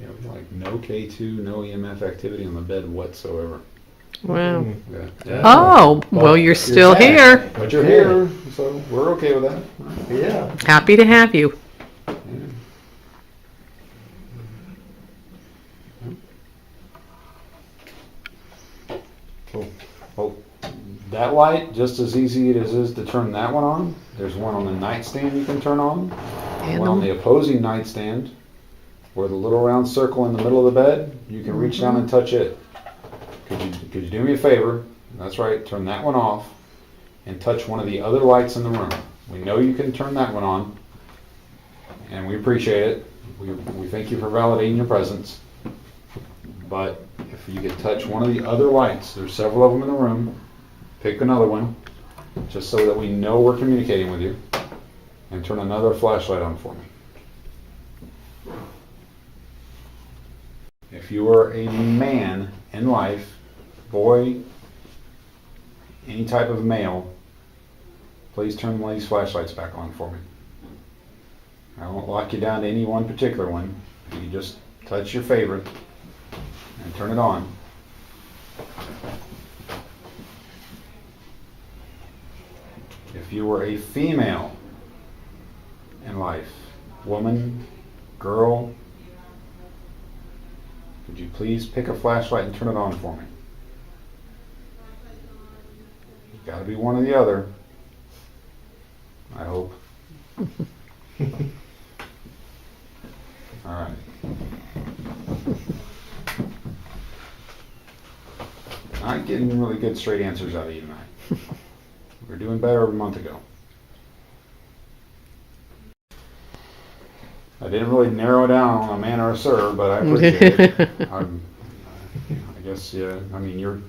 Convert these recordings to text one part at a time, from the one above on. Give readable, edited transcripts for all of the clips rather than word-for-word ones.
You know, like no K2, no EMF activity on the bed whatsoever. Wow. Yeah. Yeah. Oh, well, you're still here. But you're here, so we're okay with that. Yeah. Happy to have you. Yeah. Cool. Well, that light, just as easy as it is to turn that one on, there's one on the nightstand you can turn on, And one on the opposing nightstand, where the little round circle in the middle of the bed, you can reach down and touch it. Could you do me a favor? That's right, turn that one off and touch one of the other lights in the room. We know you can turn that one on, and we appreciate it. We thank you for validating your presence. But if you could touch one of the other lights, there's several of them in the room, pick another one, just so that we know we're communicating with you, and turn another flashlight on for me. If you are a man in life, boy, any type of male, please turn one of these flashlights back on for me. I won't lock you down to any one particular one. You can just touch your favorite and turn it on. If you were a female in life, woman, girl, could you please pick a flashlight and turn it on for me? You've got to be one or the other, I hope. All right. Not getting really good straight answers out of you tonight. We were doing better a month ago. I didn't really narrow down on a man or a sir, but I appreciate it. I guess, yeah. I mean, you're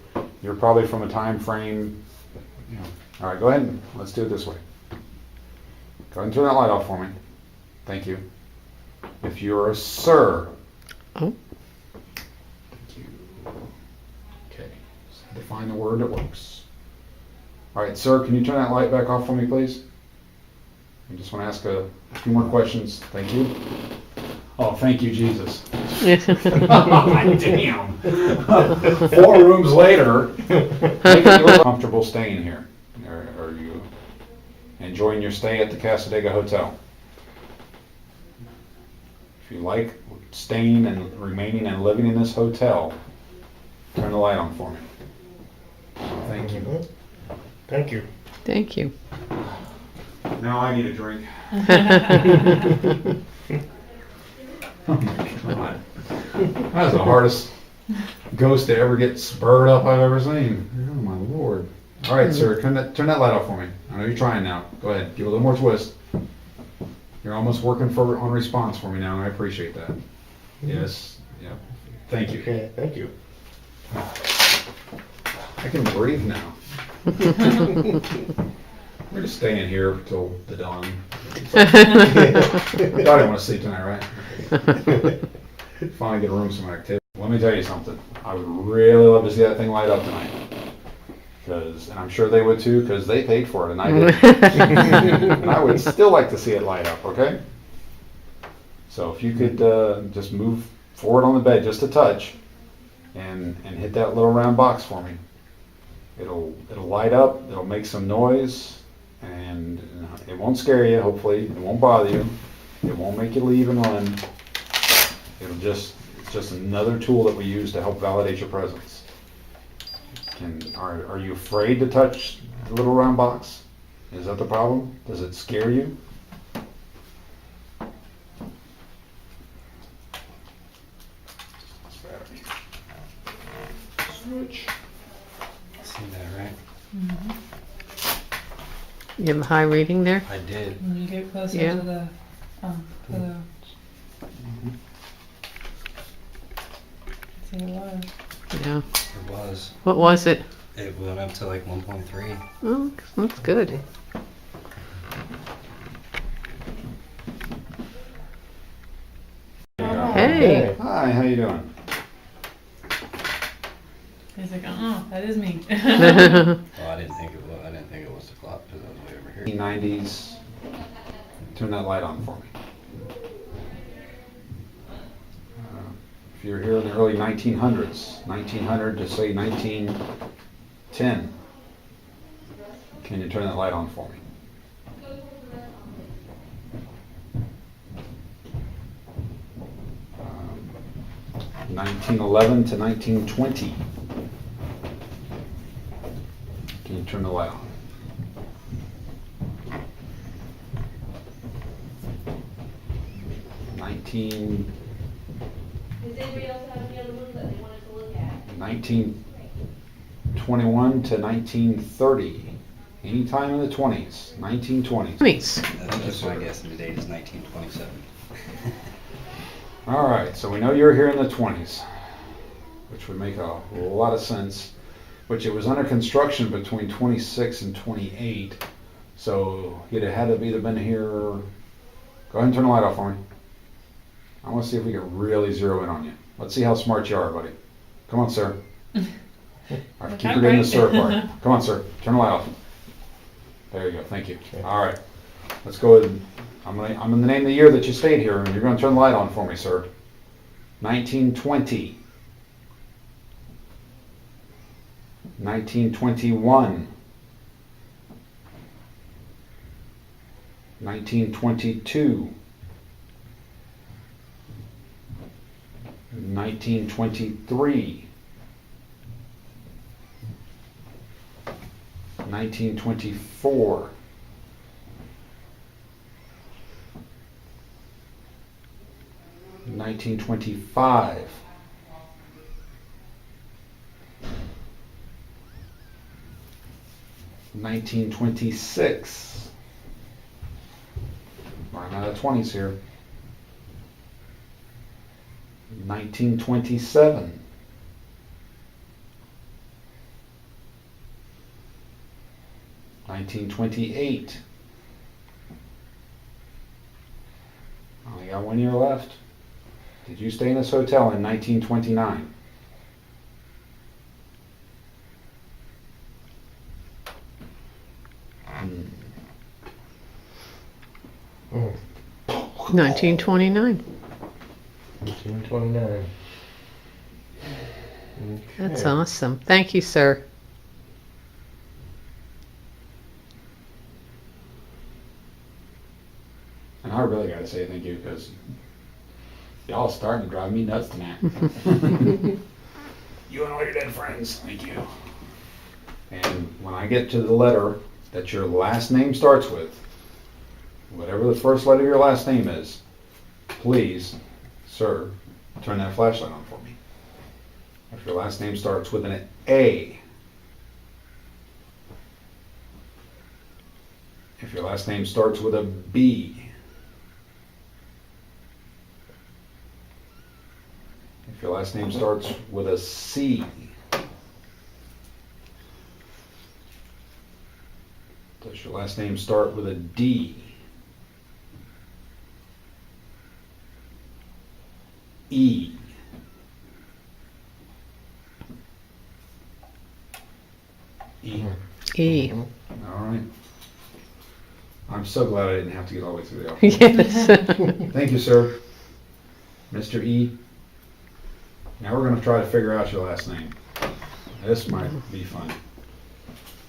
probably from a time frame. You know. All right, go ahead and let's do it this way. Go ahead and turn that light off for me. Thank you. If you're a sir. Oh. Thank you. Okay. Just define the word that works. All right, sir, can you turn that light back off for me, please? I just want to ask a few more questions. Thank you. Oh, thank you, Jesus. Damn. 4 rooms later, make you comfortable staying here. Are you enjoying your stay at the Cassadaga Hotel? If you like staying and remaining and living in this hotel, turn the light on for me. Thank you. Thank you. Thank you. Now I need a drink. Oh my God. That's the hardest ghost to ever get spurred up I've ever seen. Oh my Lord. All right, sir, turn that light off for me. I know you're trying now. Go ahead, give it a little more twist. You're almost working on response for me now, and I appreciate that. Yes, yeah. Thank you. Okay, thank you. I can breathe now. We're just staying here till the dawn. I didn't want to sleep tonight, right? Finally get a room some activity. Let me tell you something. I would really love to see that thing light up tonight. And I'm sure they would too, because they paid for it and I didn't. And I would still like to see it light up, okay? So if you could just move forward on the bed just a touch and hit that little round box for me. It'll light up, it'll make some noise, and it won't scare you, hopefully. It won't bother you. It won't make you leave and run. It's just another tool that we use to help validate your presence. Are you afraid to touch the little round box? Is that the problem? Does it scare you? Switch. See that, right? Mm-hmm. You have a high reading there? I did. When you get closer Yeah. to the, see it was. Yeah. It was. What was it? It went up to like 1.3. Oh, that's good. Hey. Hi, how you doing? He's like, that is me. Oh, I didn't think it was. I didn't think it was the clock because I was way over here. 90s. Turn that light on for me. you're here in the early 1900s, 1900 to say 1910, can you turn that light on for me? Um, 1911 to 1920. Can you turn the light on? 1921 to 1930. Anytime in the 20s, 1920s. Thanks. That's my guess, and the date is 1927. All right, so we know you're here in the 20s, which would make a lot of sense, which it was under construction between 26 and 28, so you'd have had to have either been here. Go ahead and turn the light off for me. I want to see if we can really zero in on you. Let's see how smart you are, buddy. Come on, sir. All right, keep forgetting the sir part. Come on, sir. Turn the light off. There you go. Thank you. All right. Let's go ahead and I'm gonna name the year that you stayed here, and you're gonna turn the light on for me, sir. 1920. 1921. 1922. 1923. 1924. 1925. 1926. Running out of 20s here. 1927. 1928. Only got 1 year left. Did you stay in this hotel in 1929? Oh, 1929. 1929. That's Okay. awesome. Thank you, sir. And I really got to say thank you, because y'all starting to drive me nuts tonight. You and all your dead friends. Thank you. And when I get to the letter that your last name starts with, whatever the first letter of your last name is, please, sir, turn that flashlight on for me. If your last name starts with an A, if your last name starts with a B, if your last name starts with a C, does your last name start with a D, E, E? E. All right. I'm so glad I didn't have to get all the way through the alphabet. Yes. Thank you, sir. Mr. E. Now we're going to try to figure out your last name. This might be fun.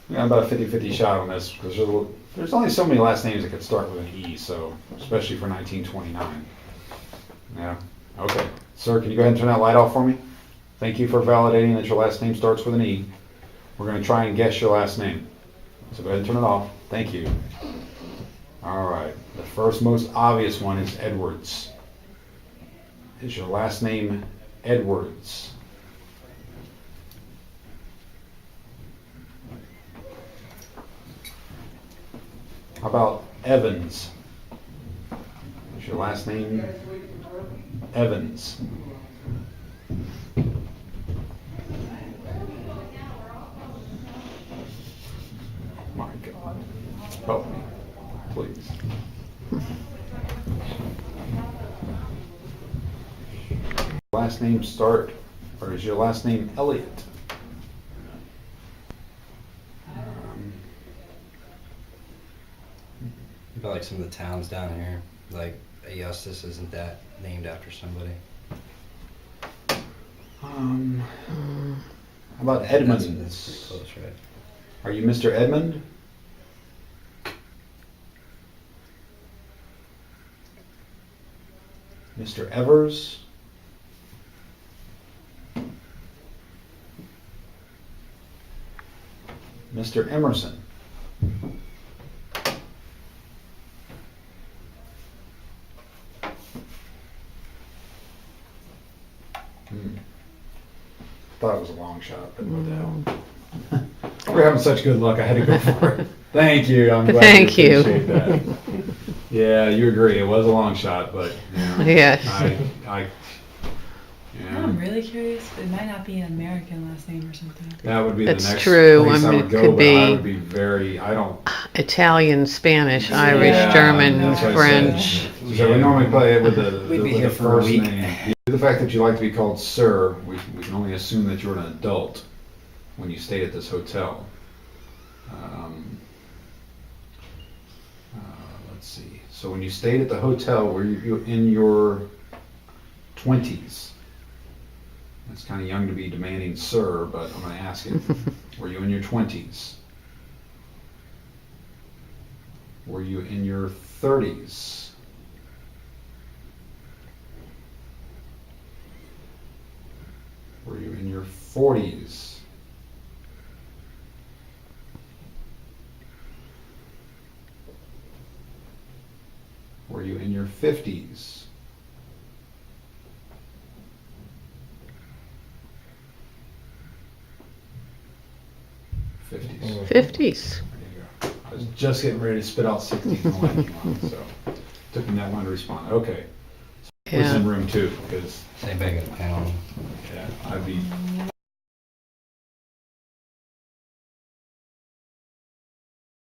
We got about a 50-50 shot on this, because there's only so many last names that could start with an E, so especially for 1929. Yeah. Okay. Sir, can you go ahead and turn that light off for me? Thank you for validating that your last name starts with an E. We're going to try and guess your last name. So go ahead and turn it off. Thank you. All right. The first most obvious one is Edwards. Is your last name Edwards? How about Evans? Is your last name Evans? My God, help me, please. Last name start, or is your last name Elliott? I feel like some of the towns down here, like Eustis, isn't that named after somebody? How about That's pretty Edmund? close, right? Are you Mr. Edmund? Mr. Evers? Mr. Emerson? Thought it was a long shot, but no doubt. We're having such good luck, I had to go for it. Thank you, I'm glad Thank you. appreciate that. Yeah, you agree, it was a long shot, but, you know. Yes. Now I'm really curious. It might not be an American last name or something. That would be the That's next true. place I I mean, would it go, could but I be- would be very, I don't. Italian, Spanish, Irish, Yeah, German, that's what I French. said. So we normally play it with the We'd be with here the for a first week. name. The fact that you like to be called sir, we can only assume that you're an adult when you stay at this hotel. Let's see. So when you stayed at the hotel, were you in your 20s? That's kind of young to be demanding sir, but I'm going to ask it. Were you in your 20s? Were you in your 30s? Were you in your 40s? Were you in your 50s? Mm. 50s. There you go. I was just getting ready to spit out 60s and when it came on, so took me that long to respond. Okay. Who's Yeah. in room 2? Because Say back at a pound. yeah, I'd be